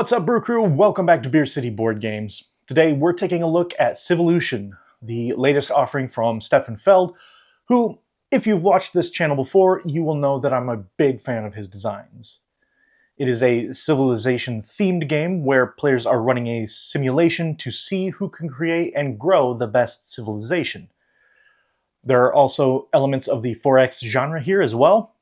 What's up, Brew Crew? Welcome back to Beer City Board Games. Today we're taking a look at Civolution, the latest offering from Stefan Feld, who, if you've watched this channel before, you will know that I'm a big fan of his designs. It is a civilization-themed game where players are running a simulation to see who can create and grow the best civilization. There are also elements of the 4X genre here as well.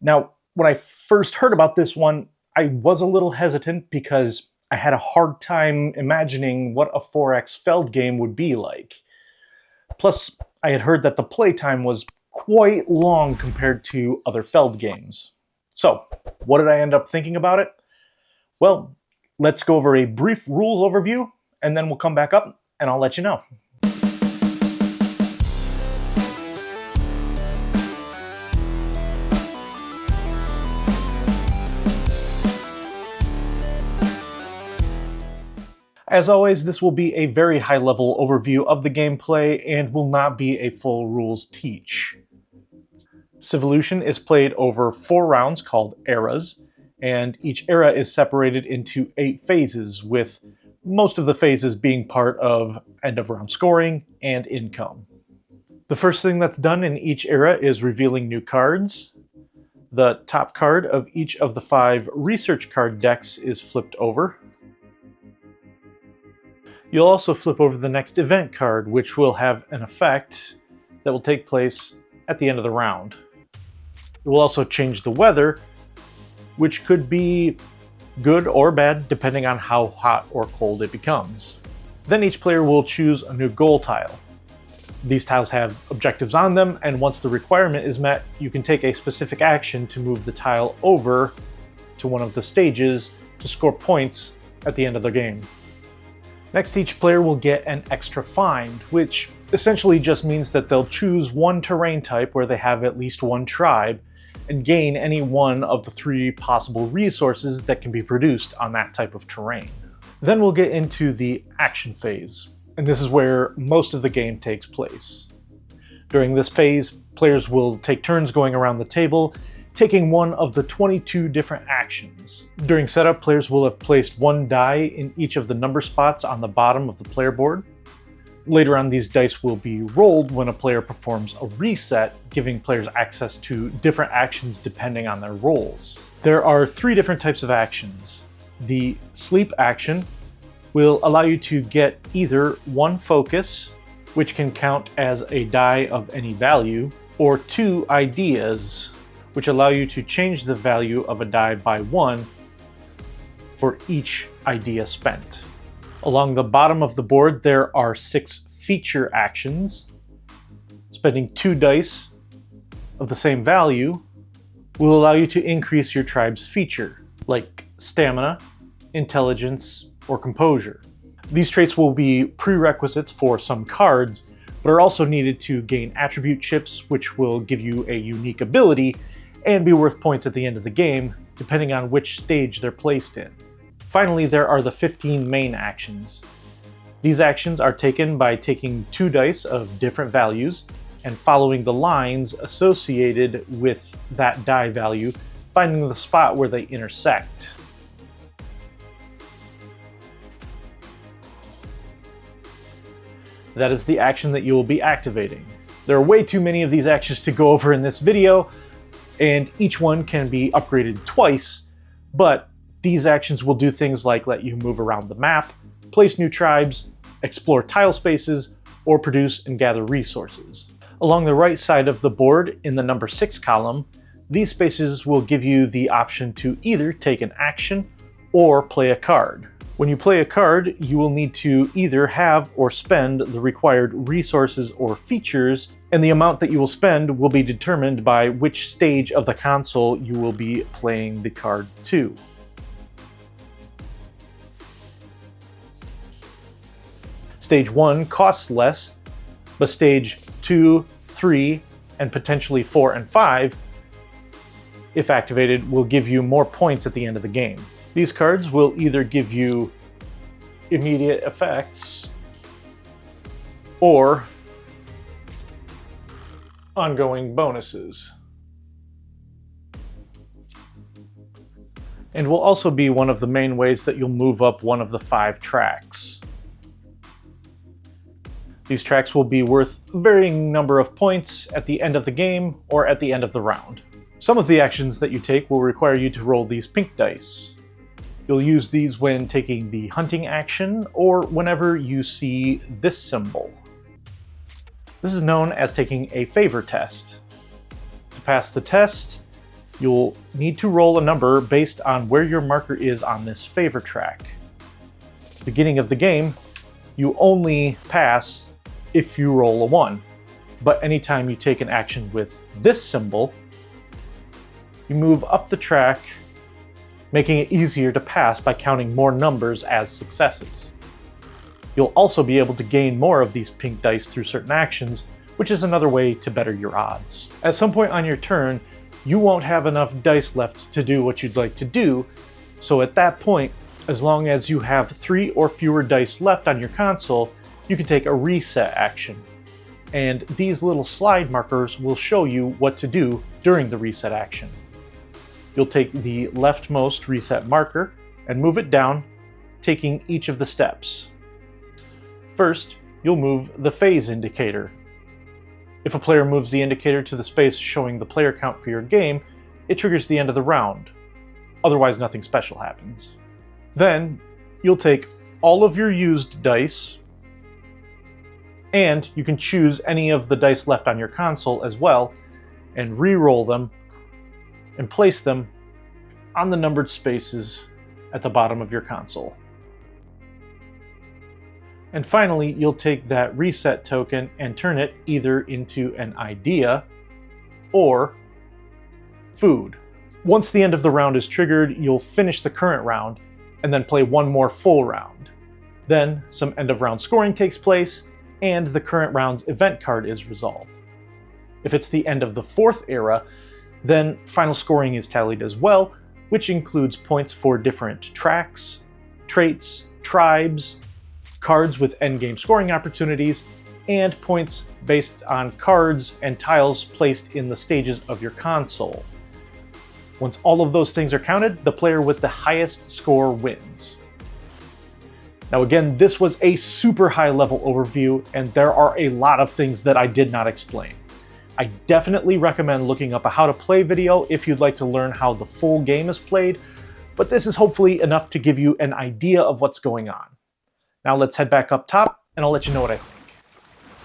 Now, when I first heard about this one, I was a little hesitant because I had a hard time imagining what a 4X Feld game would be like. Plus, I had heard that the playtime was quite long compared to other Feld games. So, what did I end up thinking about it? Well, let's go over a brief rules overview, and then we'll come back up and I'll let you know. As always, this will be a very high-level overview of the gameplay and will not be a full rules teach. Civolution is played over 4 rounds called eras, and each era is separated into 8 phases, with most of the phases being part of end-of-round scoring and income. The first thing that's done in each era is revealing new cards. The top card of each of the 5 research card decks is flipped over. You'll also flip over the next event card, which will have an effect that will take place at the end of the round. It will also change the weather, which could be good or bad depending on how hot or cold it becomes. Then each player will choose a new goal tile. These tiles have objectives on them, and once the requirement is met, you can take a specific action to move the tile over to one of the stages to score points at the end of the game. Next, each player will get an extra find, which essentially just means that they'll choose one terrain type where they have at least one tribe and gain any one of the 3 possible resources that can be produced on that type of terrain. Then we'll get into the action phase, and this is where most of the game takes place. During this phase, players will take turns going around the table, taking one of the 22 different actions. During setup, players will have placed 1 die in each of the number spots on the bottom of the player board. Later on, these dice will be rolled when a player performs a reset, giving players access to different actions depending on their roles. There are 3 different types of actions. The sleep action will allow you to get either 1 focus, which can count as a die of any value, or 2 ideas, which allow you to change the value of a die by 1 for each idea spent. Along the bottom of the board, there are 6 feature actions. Spending 2 dice of the same value will allow you to increase your tribe's feature, like stamina, intelligence, or composure. These traits will be prerequisites for some cards, but are also needed to gain attribute chips, which will give you a unique ability and be worth points at the end of the game, depending on which stage they're placed in. Finally, there are the 15 main actions. These actions are taken by taking 2 dice of different values and following the lines associated with that die value, finding the spot where they intersect. That is the action that you will be activating. There are way too many of these actions to go over in this video, and each one can be upgraded twice, but these actions will do things like let you move around the map, place new tribes, explore tile spaces, or produce and gather resources. Along the right side of the board, in the number 6 column, these spaces will give you the option to either take an action or play a card. When you play a card, you will need to either have or spend the required resources or features, and the amount that you will spend will be determined by which stage of the console you will be playing the card to. Stage 1 costs less, but stage 2, 3, and potentially 4 and 5, if activated, will give you more points at the end of the game. These cards will either give you immediate effects or ongoing bonuses. and will also be one of the main ways that you'll move up one of the 5 tracks. These tracks will be worth a varying number of points at the end of the game or at the end of the round. Some of the actions that you take will require you to roll these pink dice. You'll use these when taking the hunting action or whenever you see this symbol. This is known as taking a favor test. To pass the test, you'll need to roll a number based on where your marker is on this favor track. At the beginning of the game, you only pass if you roll a 1, but anytime you take an action with this symbol, you move up the track, making it easier to pass by counting more numbers as successes. You'll also be able to gain more of these pink dice through certain actions, which is another way to better your odds. At some point on your turn, you won't have enough dice left to do what you'd like to do, so at that point, as long as you have 3 or fewer dice left on your console, you can take a reset action. And these little slide markers will show you what to do during the reset action. You'll take the leftmost reset marker and move it down, taking each of the steps. First, you'll move the phase indicator. If a player moves the indicator to the space showing the player count for your game, it triggers the end of the round. Otherwise, nothing special happens. Then, you'll take all of your used dice, and you can choose any of the dice left on your console as well, and re-roll them, and place them on the numbered spaces at the bottom of your console. And finally, you'll take that reset token and turn it either into an idea or food. Once the end of the round is triggered, you'll finish the current round and then play one more full round. Then some end of round scoring takes place and the current round's event card is resolved. If it's the end of the 4th era, then final scoring is tallied as well, which includes points for different tracks, traits, tribes, cards with endgame scoring opportunities, and points based on cards and tiles placed in the stages of your console. Once all of those things are counted, the player with the highest score wins. Now again, this was a super high level overview, and there are a lot of things that I did not explain. I definitely recommend looking up a how to play video if you'd like to learn how the full game is played, but this is hopefully enough to give you an idea of what's going on. Now let's head back up top and I'll let you know what I think.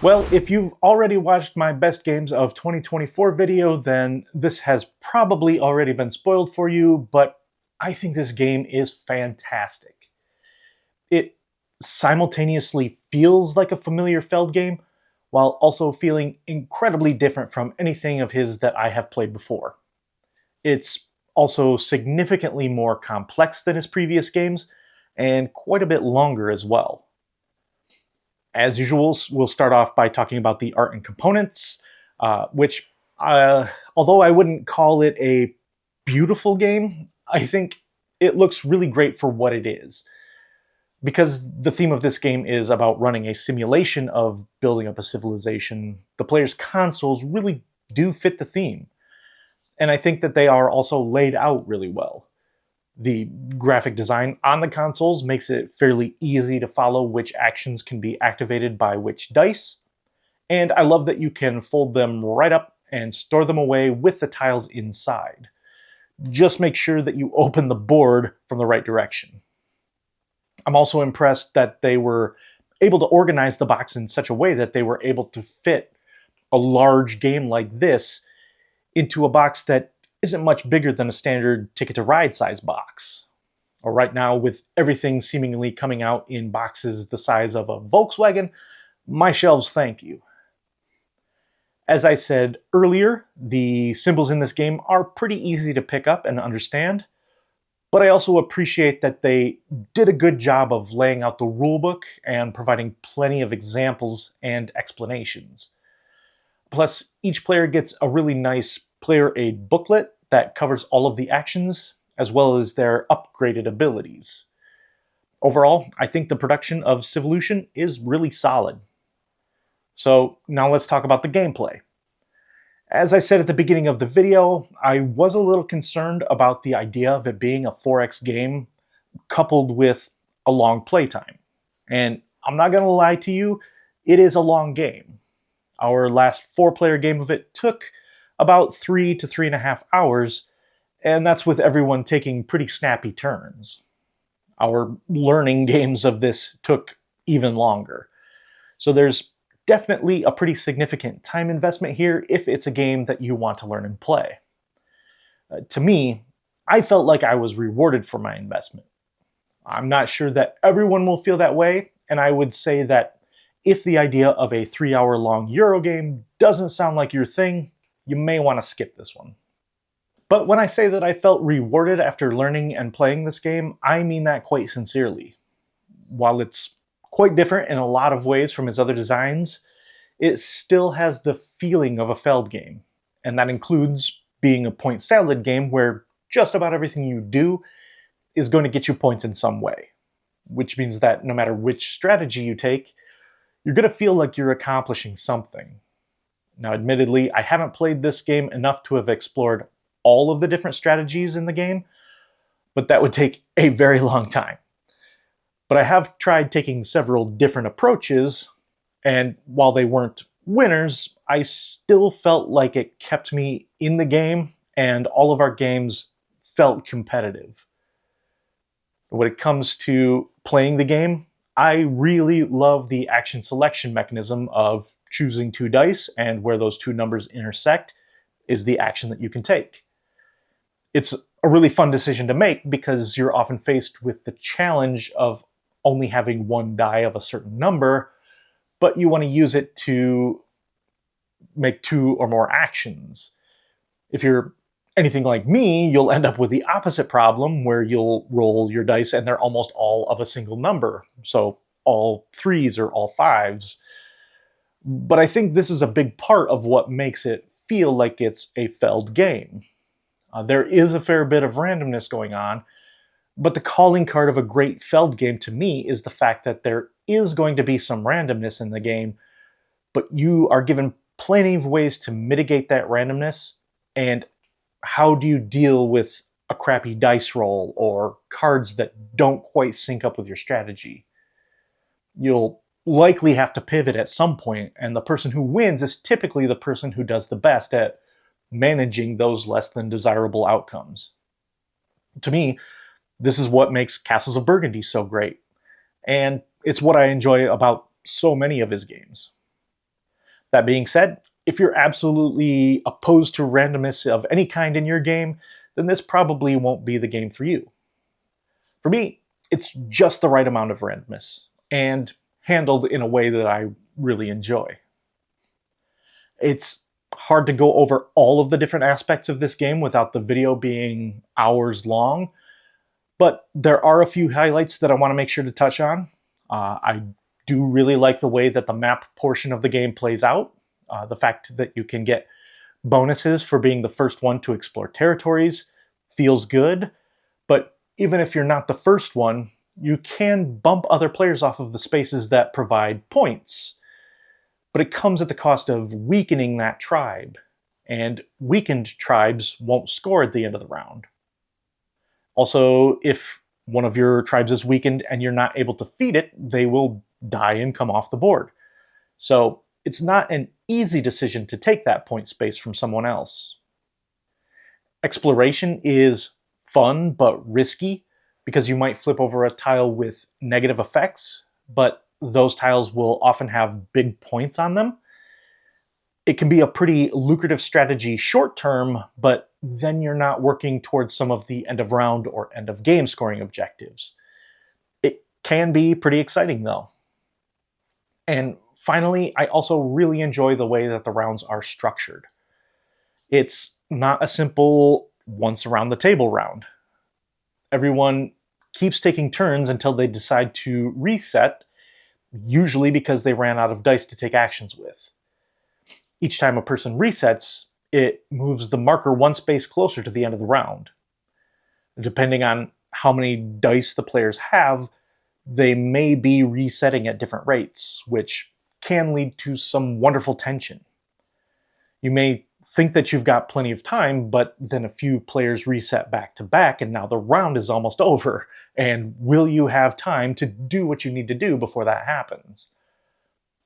Well, if you've already watched my best games of 2024 video, then this has probably already been spoiled for you, but I think this game is fantastic. It simultaneously feels like a familiar Feld game, while also feeling incredibly different from anything of his that I have played before. It's also significantly more complex than his previous games, and quite a bit longer as well. As usual, we'll start off by talking about the art and components, which, although I wouldn't call it a beautiful game, I think it looks really great for what it is. Because the theme of this game is about running a simulation of building up a civilization, the player's consoles really do fit the theme. And I think that they are also laid out really well. The graphic design on the consoles makes it fairly easy to follow which actions can be activated by which dice, and I love that you can fold them right up and store them away with the tiles inside. Just make sure that you open the board from the right direction. I'm also impressed that they were able to organize the box in such a way that they were able to fit a large game like this into a box that isn't much bigger than a standard Ticket to Ride size box. Or right now, with everything seemingly coming out in boxes the size of a Volkswagen, my shelves thank you. As I said earlier, the symbols in this game are pretty easy to pick up and understand, but I also appreciate that they did a good job of laying out the rulebook and providing plenty of examples and explanations. Plus, each player gets a really nice player aid booklet that covers all of the actions, as well as their upgraded abilities. Overall, I think the production of Civolution is really solid. So now let's talk about the gameplay. As I said at the beginning of the video, I was a little concerned about the idea of it being a 4x game coupled with a long playtime. And I'm not going to lie to you, it is a long game. Our last 4-player game of it took about 3 to 3.5 hours, and that's with everyone taking pretty snappy turns. Our learning games of this took even longer. So there's definitely a pretty significant time investment here if it's a game that you want to learn and play. To me, I felt like I was rewarded for my investment. I'm not sure that everyone will feel that way, and I would say that if the idea of a 3-hour-long Euro game doesn't sound like your thing, you may want to skip this one. But when I say that I felt rewarded after learning and playing this game, I mean that quite sincerely. While it's quite different in a lot of ways from his other designs, it still has the feeling of a Feld game, and that includes being a point salad game where just about everything you do is going to get you points in some way, which means that no matter which strategy you take, you're going to feel like you're accomplishing something. Now, admittedly, I haven't played this game enough to have explored all of the different strategies in the game, but that would take a very long time. But I have tried taking several different approaches, and while they weren't winners, I still felt like it kept me in the game, and all of our games felt competitive. When it comes to playing the game, I really love the action selection mechanism of choosing 2 dice, and where those 2 numbers intersect is the action that you can take. It's a really fun decision to make because you're often faced with the challenge of only having 1 die of a certain number, but you want to use it to make 2 or more actions. If you're anything like me, you'll end up with the opposite problem where you'll roll your dice and they're almost all of a single number. So all 3s or all 5s. But I think this is a big part of what makes it feel like it's a Feld game. There is a fair bit of randomness going on, but the calling card of a great Feld game to me is the fact that there is going to be some randomness in the game, but you are given plenty of ways to mitigate that randomness. And how do you deal with a crappy dice roll or cards that don't quite sync up with your strategy? You'll likely have to pivot at some point, and the person who wins is typically the person who does the best at managing those less than desirable outcomes. To me, this is what makes Castles of Burgundy so great, and it's what I enjoy about so many of his games. That being said, if you're absolutely opposed to randomness of any kind in your game, then this probably won't be the game for you. For me, it's just the right amount of randomness, and handled in a way that I really enjoy. It's hard to go over all of the different aspects of this game without the video being hours long, but there are a few highlights that I want to make sure to touch on. I do really like the way that the map portion of the game plays out. The fact that you can get bonuses for being the first one to explore territories feels good, but even if you're not the first one, you can bump other players off of the spaces that provide points. But it comes at the cost of weakening that tribe, and weakened tribes won't score at the end of the round. Also, if one of your tribes is weakened and you're not able to feed it, they will die and come off the board. So it's not an easy decision to take that point space from someone else. Exploration is fun but risky because you might flip over a tile with negative effects, but those tiles will often have big points on them. It can be a pretty lucrative strategy short term, but then you're not working towards some of the end of round or end of game scoring objectives. It can be pretty exciting though. And finally, I also really enjoy the way that the rounds are structured. It's not a simple once around the table round. Everyone keeps taking turns until they decide to reset, usually because they ran out of dice to take actions with. Each time a person resets, it moves the marker 1 space closer to the end of the round. Depending on how many dice the players have, they may be resetting at different rates, which can lead to some wonderful tension. You may think that you've got plenty of time, but then a few players reset back to back and now the round is almost over. And will you have time to do what you need to do before that happens?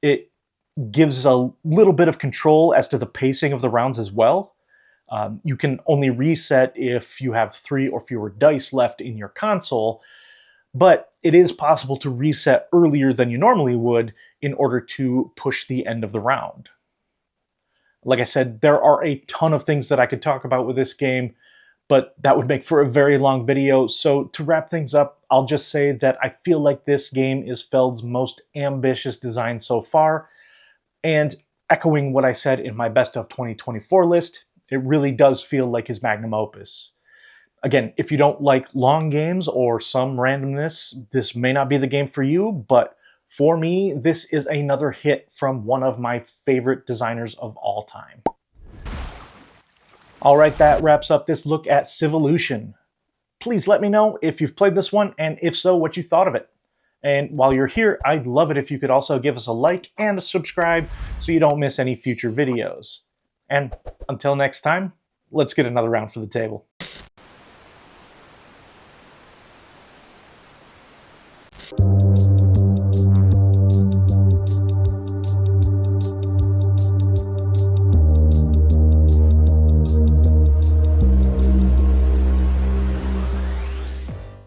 It gives a little bit of control as to the pacing of the rounds as well. You can only reset if you have 3 or fewer dice left in your console, but it is possible to reset earlier than you normally would in order to push the end of the round. Like I said, there are a ton of things that I could talk about with this game, but that would make for a very long video. So to wrap things up, I'll just say that I feel like this game is Feld's most ambitious design so far. And echoing what I said in my Best of 2024 list, it really does feel like his magnum opus. Again, if you don't like long games or some randomness, this may not be the game for you, but for me, this is another hit from one of my favorite designers of all time. All right, that wraps up this look at Civolution. Please let me know if you've played this one, and if so, what you thought of it. And while you're here, I'd love it if you could also give us a like and a subscribe so you don't miss any future videos. And until next time, let's get another round for the table.